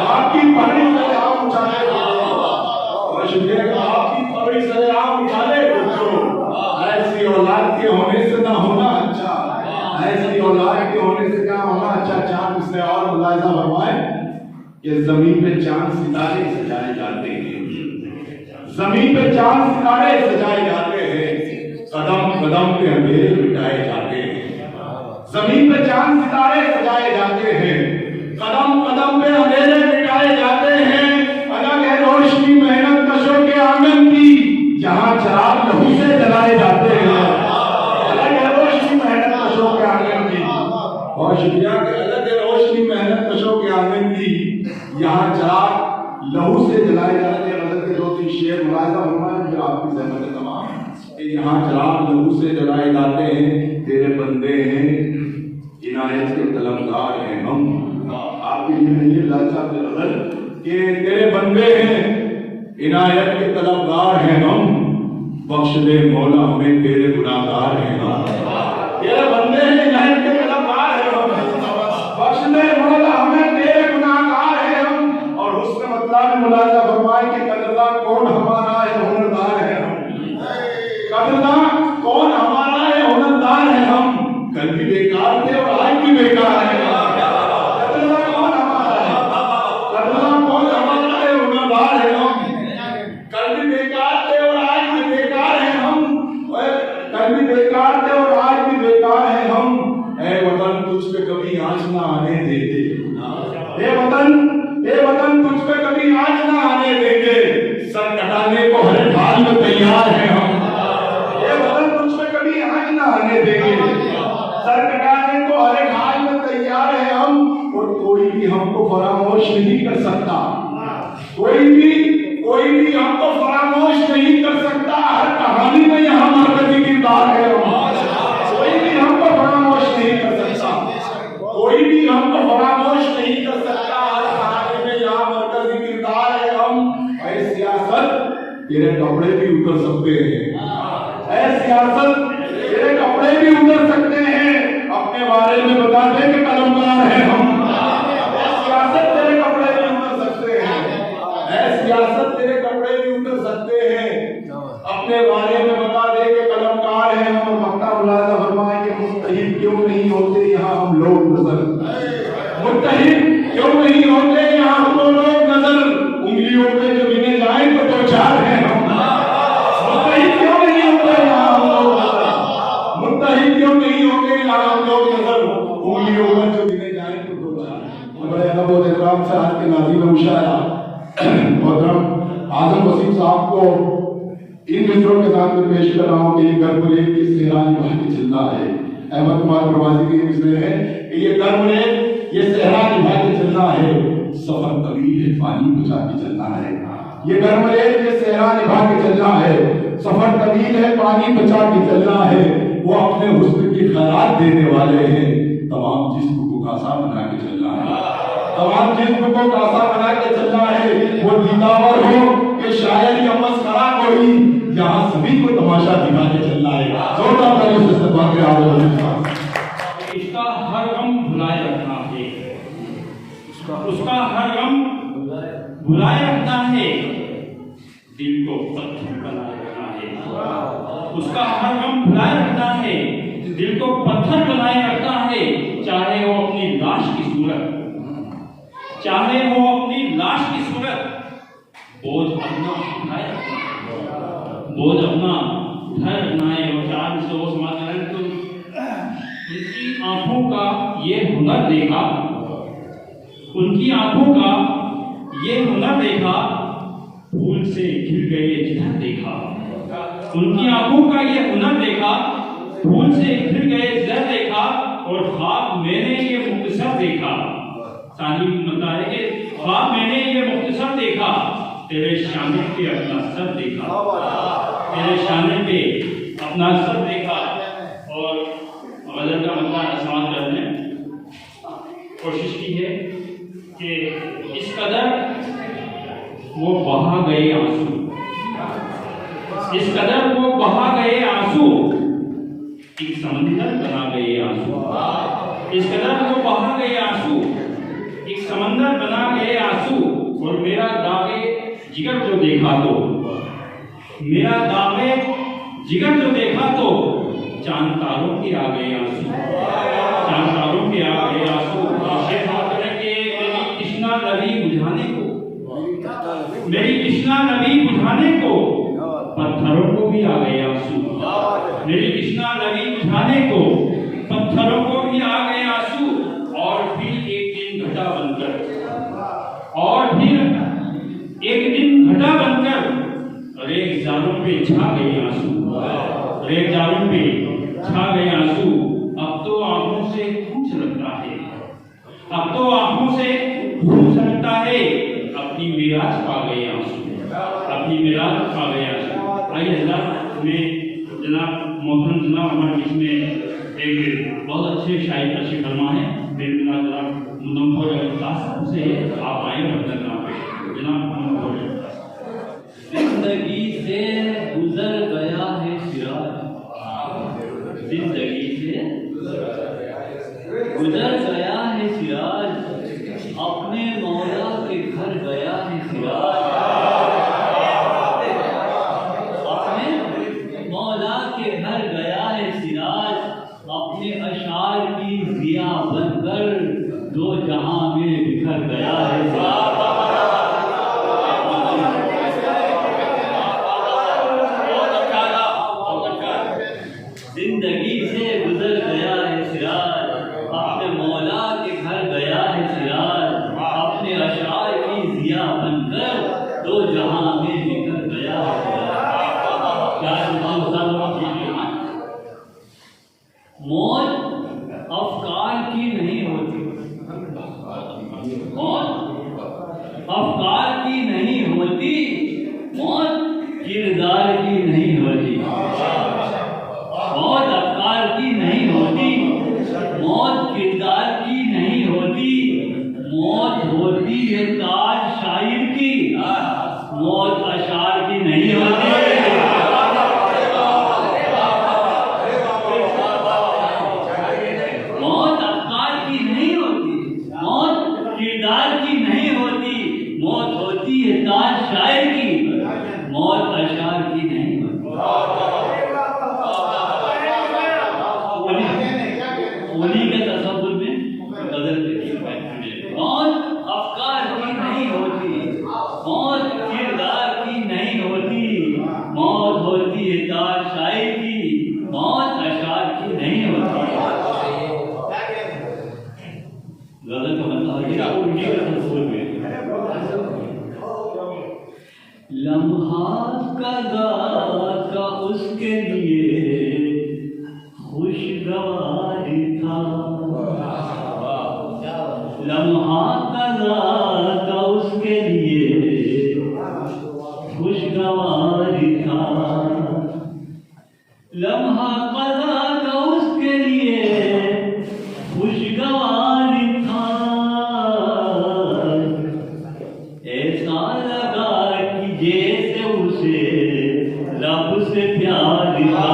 B: बाप की पगड़ी सरेआम उछाले और शुक्रिया का बाप की पगड़ी सरेआम उछाले बच्चों, ऐसी औलाद के होने से ना होना अच्छा। ऐसी औलाद के होने से क्या होना अच्छा। चांद से और मुलाहिजा फरमाए कि जमीन पे चांद सितारे सजाए जाते हैं, जमीन पे चांद सितारे सजाए जाते हैं, कदम कदम पे अंधेरे मिटाए जाते हैं। जमीन पे चांद सितारे सजाए जाते हैं, कदम कदम पे अंधेरे मिटाए जाते हैं। अलग है रोशनी मेहनत कशों के आंगन की, जहां चिराग लहू से जलाए जाते हैं। अलग है रोशनी मेहनत कशों के आंगन की, और शुक्रिया के अलग है रोशनी मेहनत कशों के आंगन की, यहाँ चिराग लहू से जलाए जाते हैं। नजर के 2-3 शेर मुलाहिजा फरमाएं फिर आपकी ज़हमत है तमाम कि यहाँ चिराग लहू से जलाए जाते हैं। तेरे बंदे हैं इनायत के तलबगार हैं हम, आपके लिए नहीं है लाल साहब कि तेरे बंदे हैं इनायत के तलबगार हैं हम, बख्श दे मौला हमें तेरे गुनाहगार हैं हम। तेरे बंदे हैं इनायत के तलबगार हैं हम, बख्श दे मौला हमें तेरे गुनाहगार हैं हम। और उसमें मतलब मुलाहिजा फरमाए कि कदरदान कौन हमारा है हुनरदार है हम, कदरदान कौन हमारा है हुनरदार है हम। कल भी बेकार थे और आज भी बेकार है। कदरदान कौन हमारा है, कदरदान कौन हमारा है हुनरदार है हम। कल भी बेकार थे और आज भी बेकार है हम, कल भी बेकार थे और आज भी बेकार है हम। ऐ वतन तुझ पे कभी आंच ना आने देते, ए वतन तुझ पे कभी आंच ना आने देंगे, सर कटाने को हर हाल में तैयार है हम। ए वतन तुझ पे कभी आंच ना आने देंगे, सर कटाने को हर हाल में तैयार है हम। और कोई भी हमको फरामोश नहीं कर सकता, कोई भी हमको फरामोश नहीं कर सकता। हर कहानी में यहाँ मरकजी किरदार है हम, कोई भी हमको फरामोश नहीं कर सकता, कोई भी हमको फरामोश नहीं कर सकता। हर कहानी में यहाँ मरकजी किरदार है हम। ऐ सियासत तेरे कपड़े भी उतर सकते हैं, ऐ सियासत तेरे कपड़े भी उतर सकते हैं। अपने बारे में बता दे कि कलमकार है हम, ऐ सियासत तेरे कपड़े भी उतर सकते हैं, ऐ सियासत तेरे कपड़े भी उतर सकते हैं। अपने बारे में बता दे कि कलमकार है हम। और मक्का मुलाहिजा फरमाए कि मुत्तहिद क्यों नहीं होते यहाँ हम लोग नजर, मुत्तहिद क्यों नहीं होते यहाँ हम लोग नजर। उंगलियों पे जो गिने जाए तो 2-4 हैं हम, मुत्तहिद क्यों नहीं होते यहाँ हम लोग नजर, मुत्तहिद क्यों नहीं होते यहाँ हम लोग नजर। उंगलियों पे जो गिने जाए तो 2-4। बड़े अदब और एहतराम से आज के नाज़रीन मुशायरा मोहतरम आजम वसीम साहब को इन मित्रों के साथ में पेश कर रहा हूँ कि ये गर्भरेख की सेहरा निभा के चलना है। अहमद कुमार प्रवासी के मिसरे है कि ये गर्भरेख ये सेहरा निभा के चलना है, सफर तवील है पानी बचा के चलना है। ये गर्भरेख ये सेहरा निभा के चलना है, सफर तवील है पानी बचा के चलना है। वो अपने हुस्न की खैरात देने वाले हैं, तमाम जिस्म को कासा बना के चलना है, तमाम जिस्म को कासा बना के चलना है। वो दीदावर हो कि शायर या मस्करा कोई, यहाँ सभी को तमाशा दिखा के चलना है। जोरदार तालियों से इस्तकबाल करें आप
C: इसका हर गम भुलाए रखना है, उसका हर गम भुलाए रखना है, दिल को पत्थर बनाए रखना है। उसका हर गम भुलाए रखना है, दिल को पत्थर बनाए रखना है। चाहे वो अपनी लाश की सूरत, चाहे वो अपनी लाश की सूरत, बोझ अपना उठाए रखना है, बोझ अपना उठाए रखना है। और चार से समाज में तो उनकी आंखों का ये हुनर देखा, उनकी आंखों का ये हुनर देखा, फूल से खिल गए जिधर देखा। उनकी आंखों का ये हुनर देखा, फूल से खिल गए जिधर देखा, और ख्वाब मैंने ये मुक्तसर देखा। तालीम बनता है कि ख्वाब मैंने ये मुख्तसर देखा, तेरे शाने पे अपना सर देखा, तेरे शाने पे अपना सर देखा। और गजल का मतलब समाप्त करने कोशिश की है कि इस कदर वो बहा गए आंसू, इस कदर वो बहा गए आंसू, एक समंदर बना गए आंसू, इस कदर वो बहा गए आंसू, एक समंदर बना गए आंसू। और मेरा दागे जिगर जो देखा तो, मेरा दागे जिगर जो देखा तो, चांद तारों के आ गए आंसू, चांद तारों के आ गए आंसू। शेर मात्र के मेरी कृष्णा नबी बुझाने को, मेरी कृष्णा नबी बुझाने को, पत्थरों को भी आ गए आंसू, मेरी कृष्णा नबी बुझाने को, पत्थरों को भी आ गए आंसू। और फिर एक दिन घटा बनकर, और फिर एक दिन घटा बनकर रेगिस्तानों पे छा गए आंसू, रेगिस्तानों पे छा गए आंसू। अब तो आंखों से खून छलकता है, अब तो आंखों से खून छलकता है, अपनी मिराज पा गए आंसू, अपनी मिराज पा गए आंसू। आइए अल्लाह में जनाब मोहतरम जनाब हमारे बीच में एक बहुत अच्छे शायर अच्छी फरमा है, मेरे जनाब मुनव्वर से आप आए जनाब मुनव्वर।
F: जिंदगी से गुजर गया है सिराज, जिंदगी से गुजर गया है सिराज, अपने मौला के घर गया है सिराज, अपने मौला के घर गया है सिराज, अपने अशार की जिया बनकर दो जहां में बिखर गया है सिराज। जिंदगी से गुजर गया है सिराज, अपने मौला के घर गया है सिराज, अपने अशार की जिया बनकर दो जहां में बिखर गया है सिराज। मौत अफकार की नहीं होती, मौत अफकार की नहीं होती, मौत किरदार की नहीं होती, मौत अफकार की नहीं होती, मौत किरदार की नहीं होती, मौत होती है ताज शायर की, मौत अशार की नहीं होती। मौत अफकार की नहीं होती, मौत किरदार की नहीं होती, मौत होती है ताज शायर की, मौत अशार की नहीं होती। उन्हीं के तसव्वुर में गजल के मौत अफकार की नहीं होती, मौत किरदार की नहीं होती, मौत होती है ताज शायर की, मौत अशार की नहीं होती। गजल का मतलब है उन्हीं के तसव्वुर में लम्हा कज़ा का उसके लिए खुशगवार था, लम्हा कज़ा का उसके लिए खुशगवार था, लम्हा कज़ा का उसके लिए खुशगवार था। ऐसा लगा कि जैसे उसे रब से प्यार था,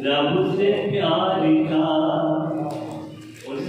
F: रब से प्यार था, उस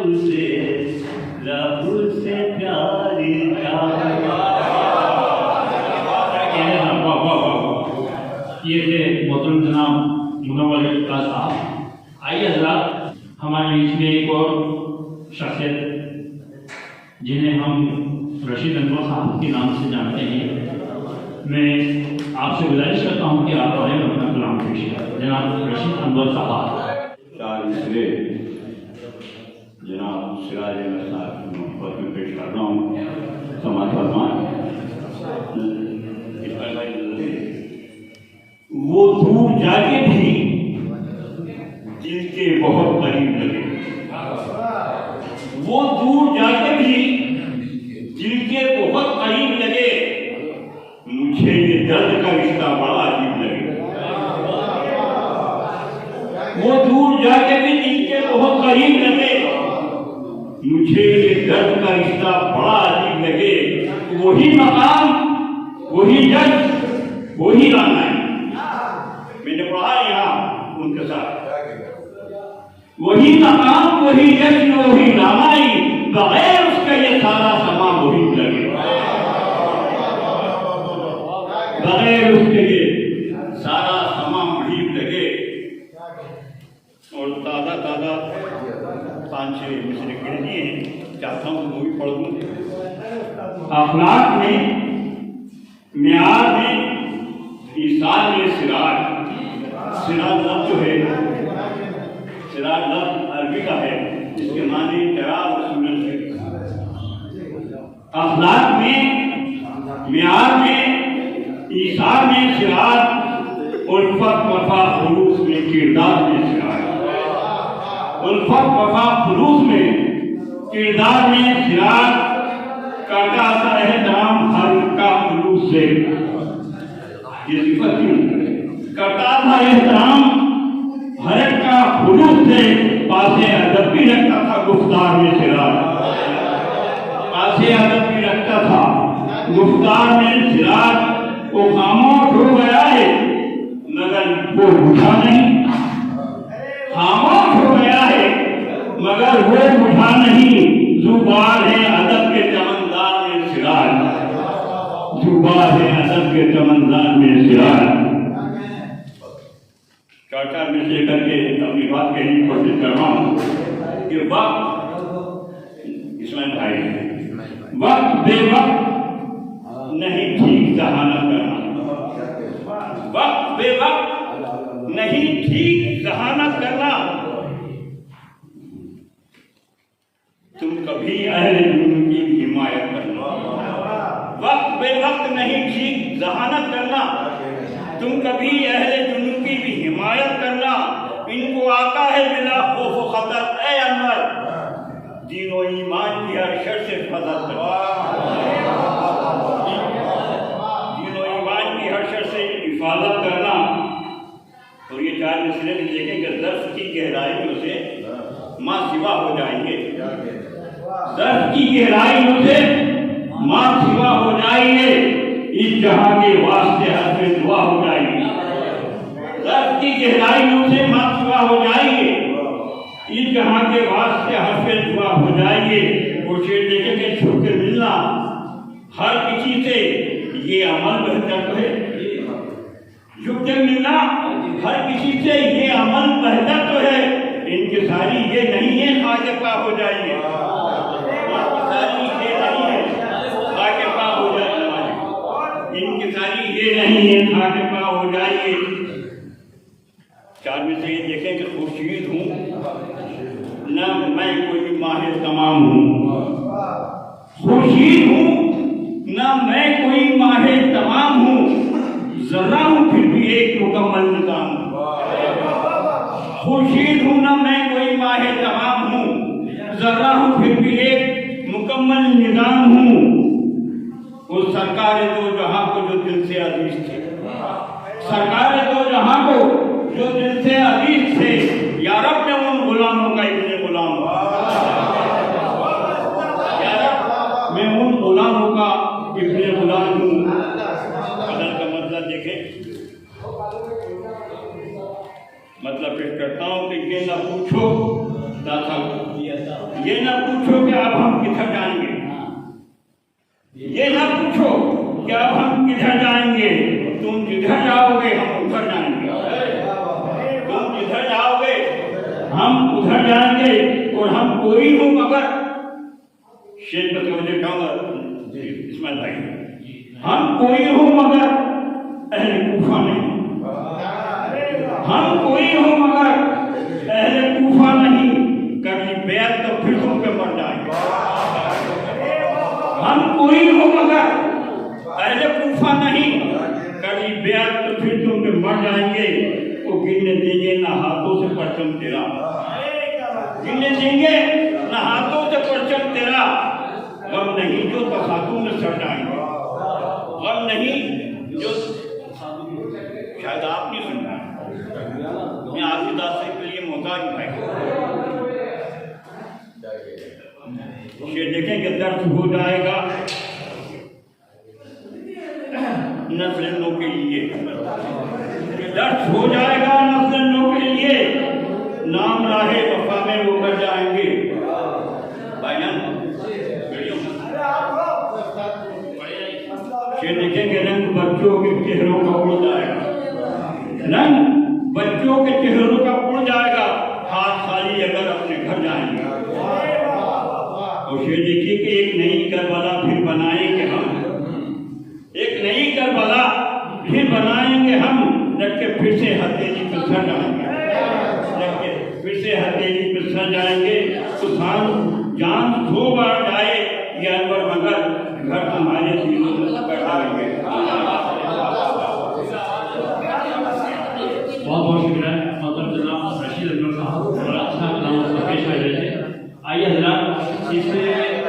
D: उसे रब से प्यार
C: ये थे मोहतरम जनाब मुनव्वर इफ्तार साहब। आइए हज़रात, हमारे बीच में एक और शख्सियत जिन्हें हम रशीद अनवर साहब के नाम से जानते हैं, मैं आपसे गुजारिश करता हूँ कि आप हमें अपना कलाम पेश करें। जनाब रशीद अनवर साहब।
I: चार मिसरे जनाब सिराज अहमद साहब की मोहब्बत में पेश कर रहा हूँ। समाज फरमान
D: वो दूर जाके भी दिल के बहुत करीब लगे, वो दूर जाके भी दिल के बहुत करीब लगे, मुझे ये दर्द का रिश्ता बड़ा अजीब लगे। वो दूर जाके भी दिल के बहुत करीब लगे, मुझे ये दर्द का रिश्ता बड़ा अजीब लगे। वही मकाम, वही जज, वही राना है। मैंने पढ़ा यहाँ उनके साथ, वही मकाम, वही जज, वही रामाई, बगैर उसका ये सारा समा वही लगे, बगैर उसके ये सारा समा वही लगे। और ताज़ा ताज़ा 5-6 मिसरे गिर दिए हैं, चाहता हूँ वो भी पढ़ दूँ। अखलाक में, म्यार में, ईसार में सिराज। सिराज लफ्ज़ जो है, सिराज लफ्ज़ अरबी का है, इसके माने चराग और सूरज है। अखलाक में, म्यार में, ईसार में सिराज, उल्फत वफा खुलूस में, किरदार में सिराज। उल्फत वफा खुलूस में, किरदार में सिराज, करता आता एहतराम हर का खुलूस से। ये सिफत क्यों? करता था एहतराम हर का खुलूस से, पासे अदब भी रखता था गुफ्तार में सिराज, पासे अदब भी रखता था गुफ्तार में सिराज। वो खामोश हो गया है मगर वो बुझा नहीं, खामोश हो गया है मगर वो बुझा नहीं। जुबान है अदब के चमनदार में सिराज, जुबान है अदब के चमनदार में सिराज। चार में से करके अपनी बात कहने की कोशिश कर रहा हूँ कि वक्त, इसमें भाई वक्त बेवक्त नहीं ठीक जहानत करना, वक्त बेवक्त नहीं ठीक जहानत करना। तुम कभी अहले जुल्म की हिमायत करना, वक्त बेवक्त नहीं ठीक जहानत करना। तुम कभी अहले जुल्म की भी हिमायत करना। इनको आता है बिना खौफ व खतर ए अनवर, दीन और ईमान की हर शर से हिफाजत करना, दीन और ईमान की हर शर से हिफाजत करना। और ये 4 मिसरे भी देखेंगे, ज़र्फ़ की गहराइयों से माँ सिवा हो जाएंगे, ज़र्फ़ की गहराइयों से माँ सिवा हो जाएंगे। इस जहां के वास्ते हर दुआ हो जाएगी, ज़र्फ़ की गहराइयों से माँ सिवा हो जाएंगे। इस जहां के वास्ते हर दुआ हो जाएंगे। वो शेर देखेंगे, छुप के मिलना हर किसी से ये अमल बेहतर तो है, छुप के मिलना हर किसी से ये अमल बेहतर तो है। इनकी सारी ये नहीं है खाके पा हो जाएंगे, सारी ये नहीं है खाके पा हो जाएंगे, इनकी सारी ये नहीं है खाके पा हो जाएंगे। 4 में से ये देखें कि खुर्शीद हूँ न मैं कोई माहिर तमाम हूँ, खुर्शीद हूँ न मैं कोई माहिर तमाम हूँ, जर्रा हूँ फिर भी एक मुकम्मल निजाम हूँ। खुर्शीद हूँ न मैं कोई माहिर तमाम हूँ, जर्रा हूँ फिर भी एक मुकम्मल निजाम हूँ। वो सरकार दो जहां को जो दिल से अजीज थे, सरकार दो जहां को जो दिल से अजीज थे, या रब मैं उन गुलामों का इब्ने गुलाम हूं, या रब मैं उन गुलामों का इब्ने गुलाम हूं। बदल का मतलब देखें, मतलब पेश करता हूं कि ये ना पूछो दाता
C: ये ना पूछो कि अब हम किधर जाएंगे, ये ना पूछो कि अब हम किधर जाएंगे, तुम जिधर जाओगे हम उधर जाएंगे, तुम जिधर जाओगे हम उधर जाएंगे। और हम कोई हो मगर शेख बता मुझे कहूँगा इसमें भाई, हम कोई हो मगर अहले कूफा नहीं, हम कोई हो मगर अहले कूफा नहीं, कभी बैत तो फिर तुम पे मर जाएंगे। हम कोई हो मगर अहले कूफा नहीं, कभी बैत तो फिर तुम पे मर जाएंगे। वो गिनने देंगे ना हाथों से परचम तेरा, गिनने देंगे ना हाथों से परचम तेरा। गम नहीं जो तसादुम में सड़ जाएंगे, गम नहीं जो शायद आप नहीं सुन रहे, मैं आपकी दास के लिए मोहताज भाई। ये देखेंगे दर्द हो जाएगा नस्लों के लिए, दर्द हो जाएगा नस्लों के लिए, नाम राहे वफा में वो कर जाएंगे। ये देखेंगे रंग बच्चों के चेहरों का उड़ जाएगा, रंग बच्चों के चेहरों का उड़ जाएगा, हाथ खाली अगर अपने घर जाएंगे। और ये देखिए कि एक नई करबला फिर बनाएंगे हम, एक नई करबला फिर बनाएंगे हम, रख के फिर से हथेली पर सर जाएंगे, रख के फिर से हथेली पर सर जाएंगे। तो जान 2 बार जाए ये अनवर मगर घर हमारे दिलों में बैठाएंगे।
G: बहुत बहुत शुक्रिया मोहतरम जनाब रशीद अनवर साहब, बड़ा अच्छा कलाम पेश कर रहे थे। आइए हजरात, इस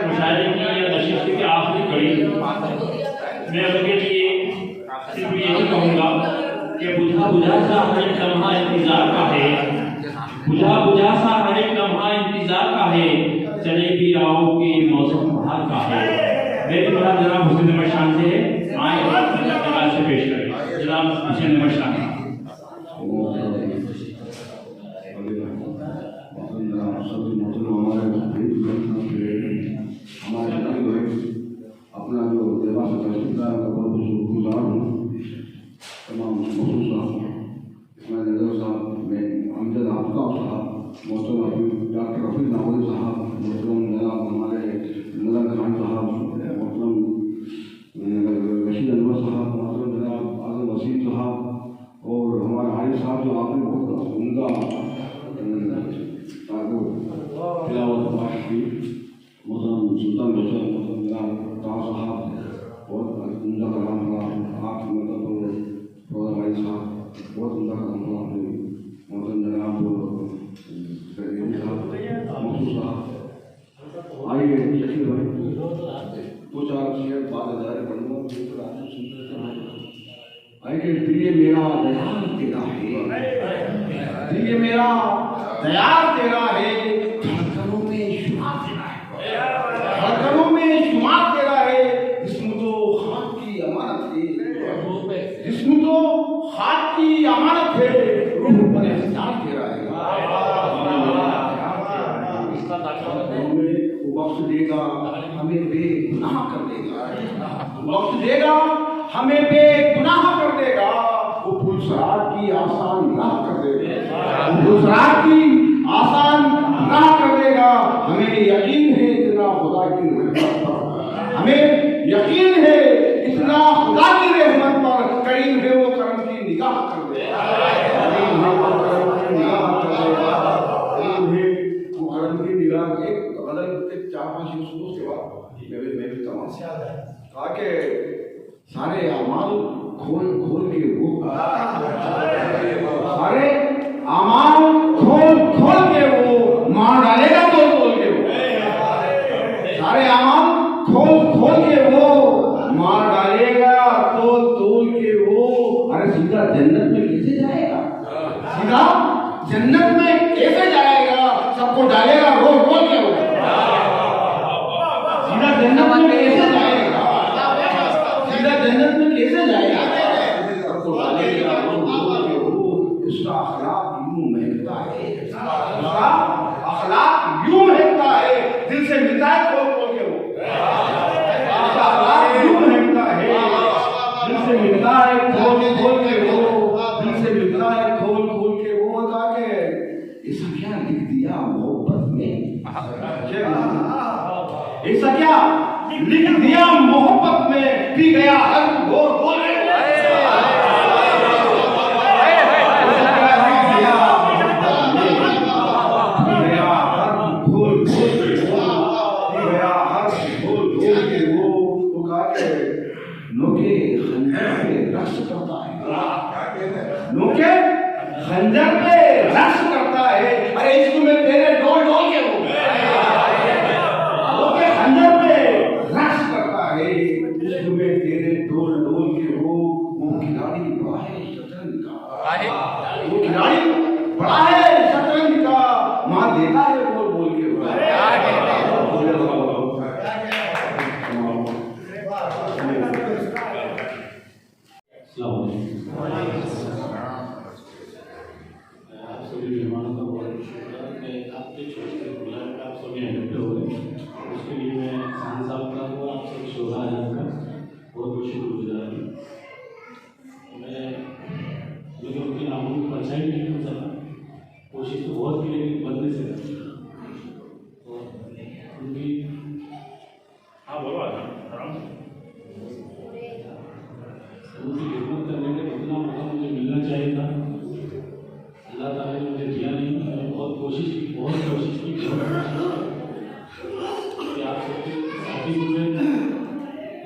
G: मुशायरे की नशिस्त की आखिरी कड़ी मैं आपके लिए सिर्फ यही कहूँगा कि बुझा बुझा सा हर एक लम्हा इंतजार का है, बुझा बुझा सा हर एक लम्हा इंतजार का है, चले भी आओ कि मौसम बहार का है। मेरी बात जनाब हुसैन अहमद शान से है, आए जनाब से पेश करें जनाब हुसैन अहमद शान।
B: अपना जो लिबास तहसीलदार का बहुत शुक्रगुजार हूँ, तमाम मसूद साहब, इसमाइल नजर साहब, मैं अमजद आफ्ताब साहब, मोहतरम डॉक्टर रफीक नावली साहब, मोहतरम जनाब हमारे नजर खान साहब, मोहतरम रशीद अनवर साहब, मोहतरम जनाब आजम वसीम साहब और हमारे हारी साहब जो आपने बहुत उमदा तिलावत पाश की, मोहतरम सुल्तान बशर, मोहतरम जनाब ताज साहब बहुत उमदा कलाम हुआ, आप मतलब रोजा भाई साहब बहुत उमदा कलाम हुआ, मोहतरम जनाब मसूद साहब। आइए शकील भाई 2-4 शेर बाद पढ़ूंगा। आइए दिल मेरा दयाल तेरा है, दिल मेरा दयाल तेरा है, धड़कनों में शुमार तेरा है, धड़कनों में शुमार तेरा है, जिस्म तो हाथ की अमानत है, जिस्म तो हाथ की अमानत है, रूह पर इख्तियार तेरा है। वो बख्श देगा हमें बेगुनाह कर देगा, बख्श देगा हमें बेगुनाह कर देगा, वो पुलसरार की आसान राह कर देगा, वो पुलसरार की आसान राह कर देगा। हमें यकीन है इतना खुदा की रहमत पर, हमें यकीन है इतना खुदा की रहमत पर, करीम है वो करम की निगाह कर देगा, करीम है वो करम की निगाह कर देगा, करीम है वो करम की निगाह। एक बदल के 4-5 यूसुफ के बाद मैं भी तमाम से आता है ताकि सारे अमाल खोल खोल के वो सारे अमाल खोल खोल के वो मार डालेगा, तोल तोल के वो सारे अमाल खोल खोल के वो मार डालेगा, तोल तोल के वो। अरे सीधा जन्नत में कैसे जाएगा, सीधा जन्नत में कैसे जाएगा, सबको डालेगा रोल रोल के वो, सीधा जन्नत में कैसे जाएगा, सीधा जन्नत में कैसे जाएगा, सबको डालेगा रोल रोल के वो। इसका अखलाक यूं महकता है, इसका अखलाक
D: से मिलता है खोल खोल के वो उसका आवाज यूं महकता है, दिल से मिलता है खोल खोल के वो, दिल से मिलता है खोल खोल के वो। कहा के ऐसा क्या लिख दिया मोहब्बत में, ऐसा क्या लिख दिया मोहब्बत में, पी गया हर घोर घोर नोके खंजर पे रक्स करता है। अरे इश्क में तेरे डोल डोल के वो नोके खंजर पे रक्स करता है, इश्क में तेरे डोल डोल के वो खिलाड़ी बड़ा है शतरंज का, वो खिलाड़ी बड़ा है शतरंज का, मां देता है बोल बोल के वो।
G: आप सभी मेहमानों का बहुत शुक्रिया कि आपके छोटे बुलाए आप सभी इकट्ठे हो गए, उसके लिए मैं खान साहब का और आप सभी शोभा आजम का बहुत बहुत शुक्रगुजार हूँ। मुझे उनके नामों की परछाई नहीं कर सका, कोशिश तो बहुत की लेकिन बनने से करती और उनकी उनकी खिदमत करने का जितना मौका मुझे मिलना चाहिए था अल्लाह ताला ने मुझे दिया नहीं। मैंने बहुत कोशिश की कि आप सबके साथी मुझे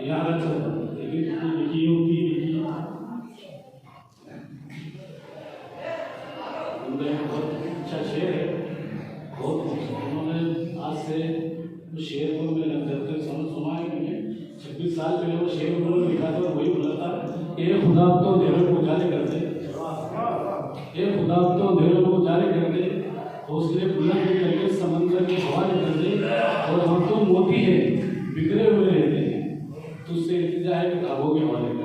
G: यहाँ रख सकता, लेकिन जितनी लिखी होती लिखी उनका बहुत अच्छा शेर है, बहुत उन्होंने आज से उस शेर को मैंने जब तक सुना है मैंने 26 साल पहले वो शेर उन्होंने लिखा था और वही बोला था, ये खुदा तो अंधेरों को उजाले कर दे, ये खुदा तो अंधेरों को उजाले कर दे, हौसले बुलंद करके समंदर के हवाले कर दे, और हम तो मोती है बिखरे हुए रहते हैं, तुझसे इल्तिजा है किताबों के हवाले कर दे।